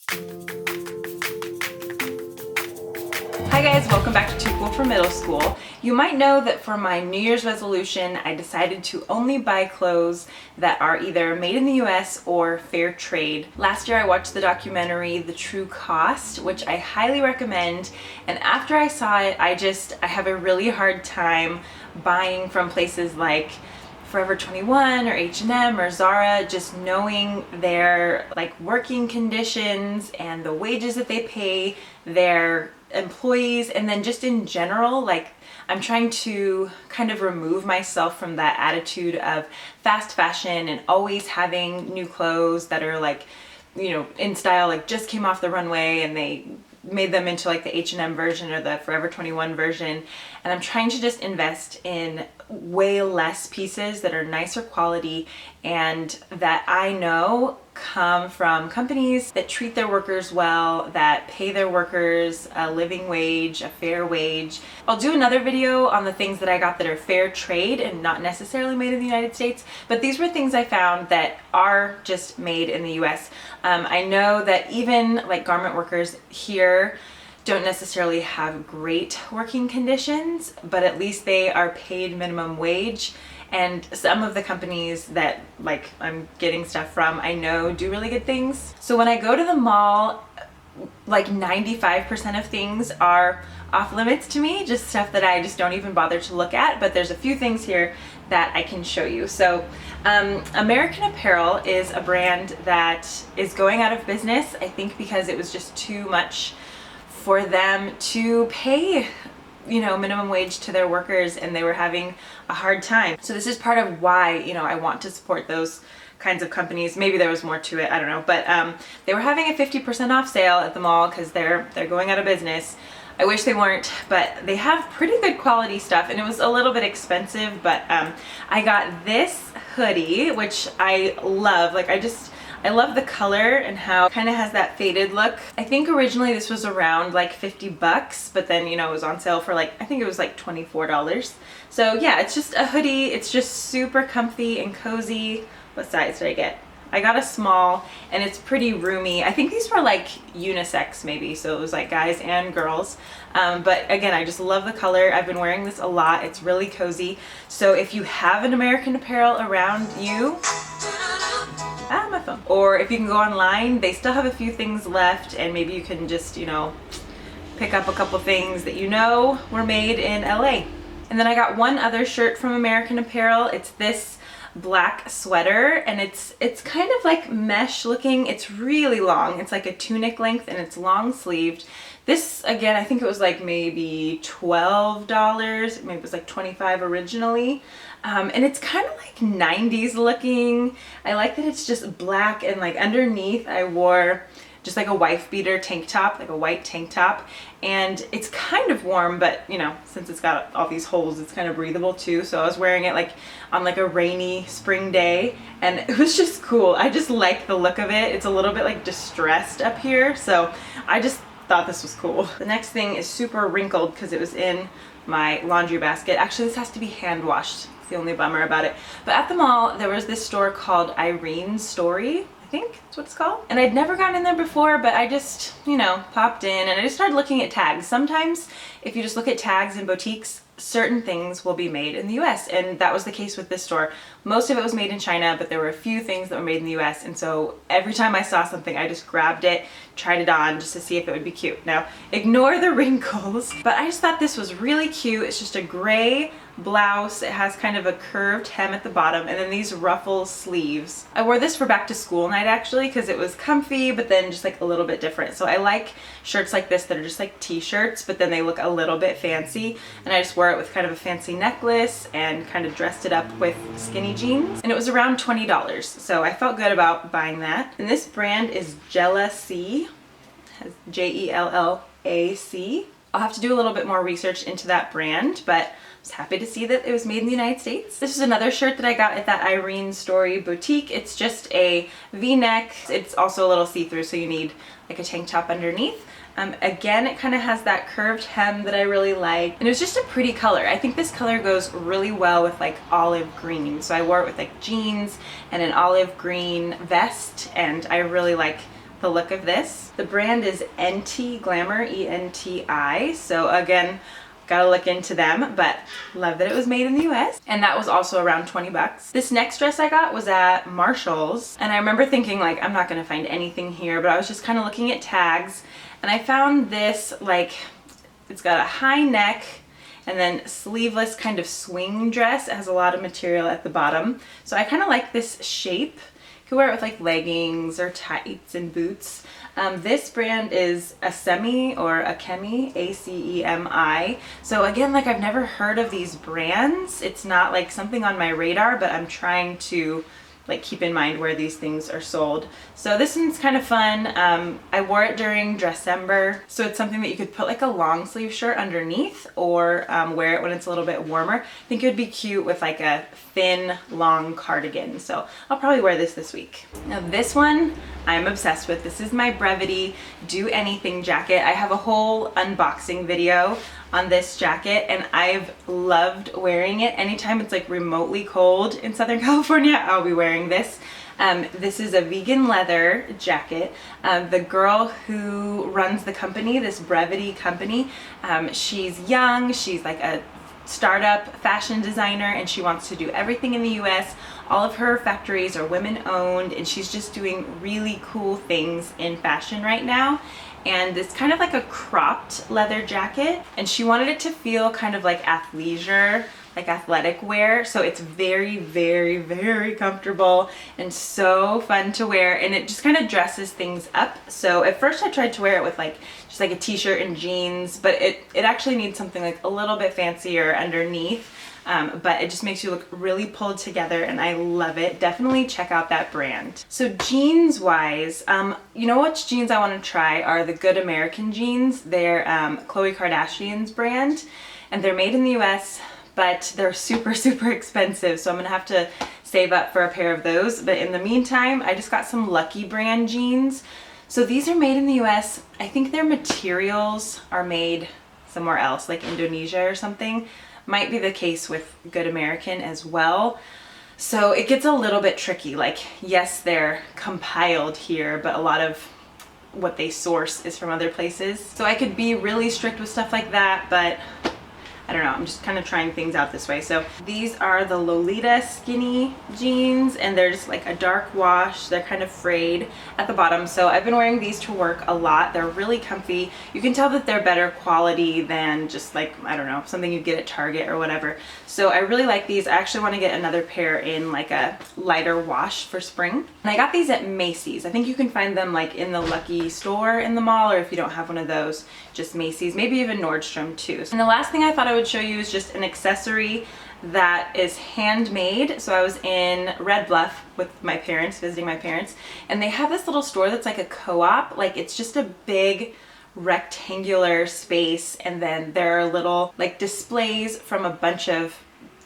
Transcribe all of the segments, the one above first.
Hi guys, welcome back to Too Cool for Middle School. You might know that for my New Year's resolution, I decided to only buy clothes that are either made in the US or fair trade. Last year I watched the documentary The True Cost, which I highly recommend, and after I saw it, I have a really hard time buying from places like Forever 21 or H&M or Zara, just knowing their working conditions and the wages that they pay their employees, and then just in general, I'm trying to kind of remove myself from that attitude of fast fashion and always having new clothes that are in style, just came off the runway and they made them into the H&M version or the Forever 21 version. And I'm trying to just invest in way less pieces that are nicer quality and that I know come from companies that treat their workers well, that pay their workers a living wage, a fair wage. I'll do another video on the things that I got that are fair trade and not necessarily made in the United States, but these were things I found that are just made in the US. I know that even garment workers here don't necessarily have great working conditions, but at least they are paid minimum wage. And some of the companies that I'm getting stuff from, I know do really good things. So when I go to the mall, 95% of things are off limits to me, just stuff that I just don't even bother to look at, but there's a few things here that I can show you. So American Apparel is a brand that is going out of business, I think because it was just too much for them to pay minimum wage to their workers, and they were having a hard time. So this is part of why, I want to support those kinds of companies. Maybe there was more to it, I don't know. But they were having a 50% off sale at the mall because they're going out of business. I wish they weren't, but they have pretty good quality stuff, and it was a little bit expensive, but I got this hoodie, which I love. I love the color and how it kind of has that faded look. I think originally this was around $50, but then it was on sale for I think it was $24. So yeah, it's just a hoodie. It's just super comfy and cozy. What size did I get? I got a small, and it's pretty roomy. I think these were unisex maybe, so it was guys and girls. But again, I just love the color. I've been wearing this a lot. It's really cozy. So if you have an American Apparel around you, my phone. Or if you can go online, they still have a few things left, and maybe you can just, pick up a couple things that were made in LA. And then I got one other shirt from American Apparel. It's this black sweater, and it's kind of mesh looking. It's really long. It's a tunic length, and it's long sleeved. This, again, I think it was maybe $12, maybe it was $25 originally. And it's kind of 90s looking. I like that it's just black, and underneath I wore just a wife beater tank top, a white tank top. And it's kind of warm, but since it's got all these holes, it's kind of breathable too. So I was wearing it on a rainy spring day, and it was just cool. I just like the look of it. It's a little bit distressed up here, so I just thought this was cool. The next thing is super wrinkled because it was in my laundry basket. Actually, this has to be hand washed. It's the only bummer about it. But at the mall, there was this store called Irene's Story, I think that's what it's called. And I'd never gotten in there before, but I just, popped in and I just started looking at tags. Sometimes if you just look at tags in boutiques, certain things will be made in the US, and that was the case with this store. Most of it was made in China, but there were a few things that were made in the US, and so every time I saw something, I just grabbed it, tried it on just to see if it would be cute. Now, ignore the wrinkles, but I just thought this was really cute. It's just a gray blouse. It has kind of a curved hem at the bottom, and then these ruffle sleeves. I wore this for back to school night actually because it was comfy, but then just a little bit different. So I like shirts like this that are just t-shirts, but then they look a little bit fancy, and I just wore it with kind of a fancy necklace and kind of dressed it up with skinny jeans, and it was around $20, so I felt good about buying that. And this brand is Jellac, has Jellac. I'll have to do a little bit more research into that brand, but I was happy to see that it was made in the United States. This is another shirt that I got at that Irene's Story boutique. It's just a V-neck. It's also a little see-through, so you need a tank top underneath. Again, it kind of has that curved hem that I really like, and it was just a pretty color. I think this color goes really well with olive green, so I wore it with jeans and an olive green vest, and I really like the look of this. The brand is NT Glamour, E-N-T-I. So again, gotta look into them, but love that it was made in the US. And that was also around 20 bucks. This next dress I got was at Marshall's. And I remember thinking like, I'm not gonna find anything here, but I was just kind of looking at tags. And I found this, like, it's got a high neck and then sleeveless kind of swing dress. It has a lot of material at the bottom. So I kind of like this shape. You could wear it with like leggings or tights and boots. This brand is Acemi or Acemi, A-C-E-M-I. So again, like I've never heard of these brands. It's not like something on my radar, but I'm trying to like keep in mind where these things are sold. So this one's kind of fun. I wore it during December. So it's something that you could put like a long sleeve shirt underneath or wear it when it's a little bit warmer. I think it would be cute with like a thin, long cardigan. So I'll probably wear this week. Now this one I'm obsessed with. This is my Brevity Do Anything jacket. I have a whole unboxing video on this jacket and I've loved wearing it. Anytime it's like remotely cold in Southern California, I'll be wearing this. This is a vegan leather jacket. The girl who runs the company, this Brevity company, she's young, she's like a startup fashion designer and she wants to do everything in the US. All of her factories are women owned and she's just doing really cool things in fashion right now. And it's kind of like a cropped leather jacket and she wanted it to feel kind of like athleisure, like athletic wear. So it's very, very, very comfortable and so fun to wear, and it just kind of dresses things up. So at first I tried to wear it with like just like a t-shirt and jeans, but it actually needs something like a little bit fancier underneath. But it just makes you look really pulled together and I love it. Definitely check out that brand. So jeans wise, you know which jeans I want to try are the Good American jeans. They're Khloe Kardashian's brand and they're made in the US, but they're super, super expensive. So I'm gonna have to save up for a pair of those. But in the meantime, I just got some Lucky brand jeans. So these are made in the US. I think their materials are made somewhere else, like Indonesia or something. Might be the case with Good American as well. So it gets a little bit tricky. Like, yes, they're compiled here, but a lot of what they source is from other places. So I could be really strict with stuff like that, but I don't know, I'm just kind of trying things out this way. So these are the Lolita skinny jeans and they're just like a dark wash. They're kind of frayed at the bottom. So I've been wearing these to work a lot. They're really comfy. You can tell that they're better quality than just like, I don't know, something you get at Target or whatever. So I really like these. I actually want to get another pair in like a lighter wash for spring. And I got these at Macy's. I think you can find them like in the Lucky store in the mall, or if you don't have one of those, just Macy's, maybe even Nordstrom too. And the last thing I thought I would show you is just an accessory that is handmade. So I was in Red Bluff with my parents, visiting my parents, and they have this little store that's like a co-op. Like it's just a big rectangular space, and then there are little like displays from a bunch of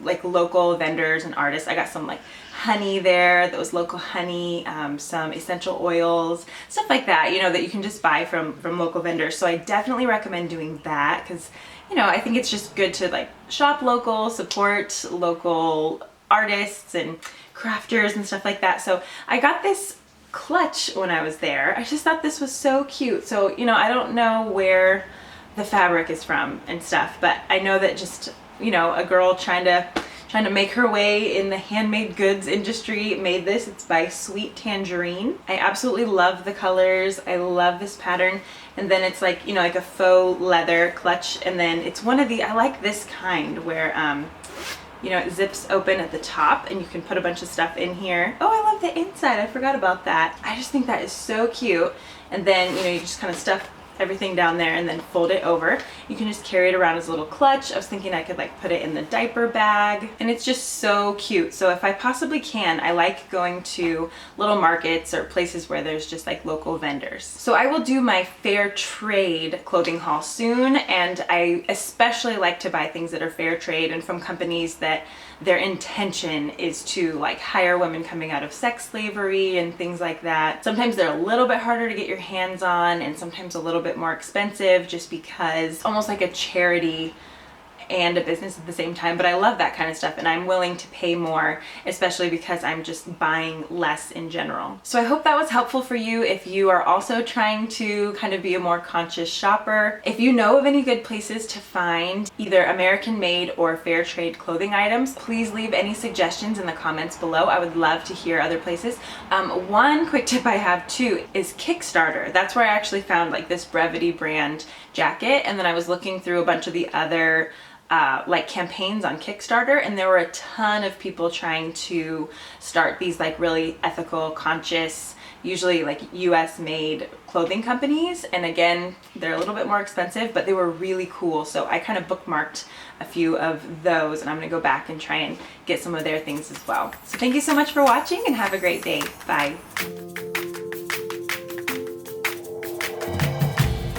like local vendors and artists. I got some like honey there, that was local honey, some essential oils, stuff like that, you know, that you can just buy from local vendors. So I definitely recommend doing that because, you know, I think it's just good to like shop local, support local artists and crafters and stuff like that. So I got this clutch when I was there. I just thought this was so cute. So, you know, I don't know where the fabric is from and stuff, but I know that just, you know, a girl trying to make her way in the handmade goods industry made this. It's by Sweet Tangerine. I absolutely love the colors. I love this pattern. And then it's like, you know, like a faux leather clutch. And then it's one of the, I like this kind where, you know, it zips open at the top and you can put a bunch of stuff in here. Oh, I love the inside. I forgot about that. I just think that is so cute. And then, you know, you just kind of stuff everything down there and then fold it over. You can just carry it around as a little clutch. I was thinking I could like put it in the diaper bag, and it's just so cute. So if I possibly can, I like going to little markets or places where there's just like local vendors. So I will do my fair trade clothing haul soon, and I especially like to buy things that are fair trade and from companies that their intention is to like hire women coming out of sex slavery and things like that. Sometimes they're a little bit harder to get your hands on and sometimes a little bit more expensive just because almost like a charity and a business at the same time, but I love that kind of stuff and I'm willing to pay more, especially because I'm just buying less in general. So I hope that was helpful for you if you are also trying to kind of be a more conscious shopper. If you know of any good places to find either American made or fair trade clothing items, please leave any suggestions in the comments below. I would love to hear other places. One quick tip I have too is Kickstarter. That's where I actually found like this Brevity brand jacket, and then I was looking through a bunch of the other like campaigns on Kickstarter, and there were a ton of people trying to start these like really ethical, conscious, usually like US made clothing companies. And again, they're a little bit more expensive, but they were really cool. So I kind of bookmarked a few of those, and I'm gonna go back and try and get some of their things as well. So thank you so much for watching and have a great day. Bye.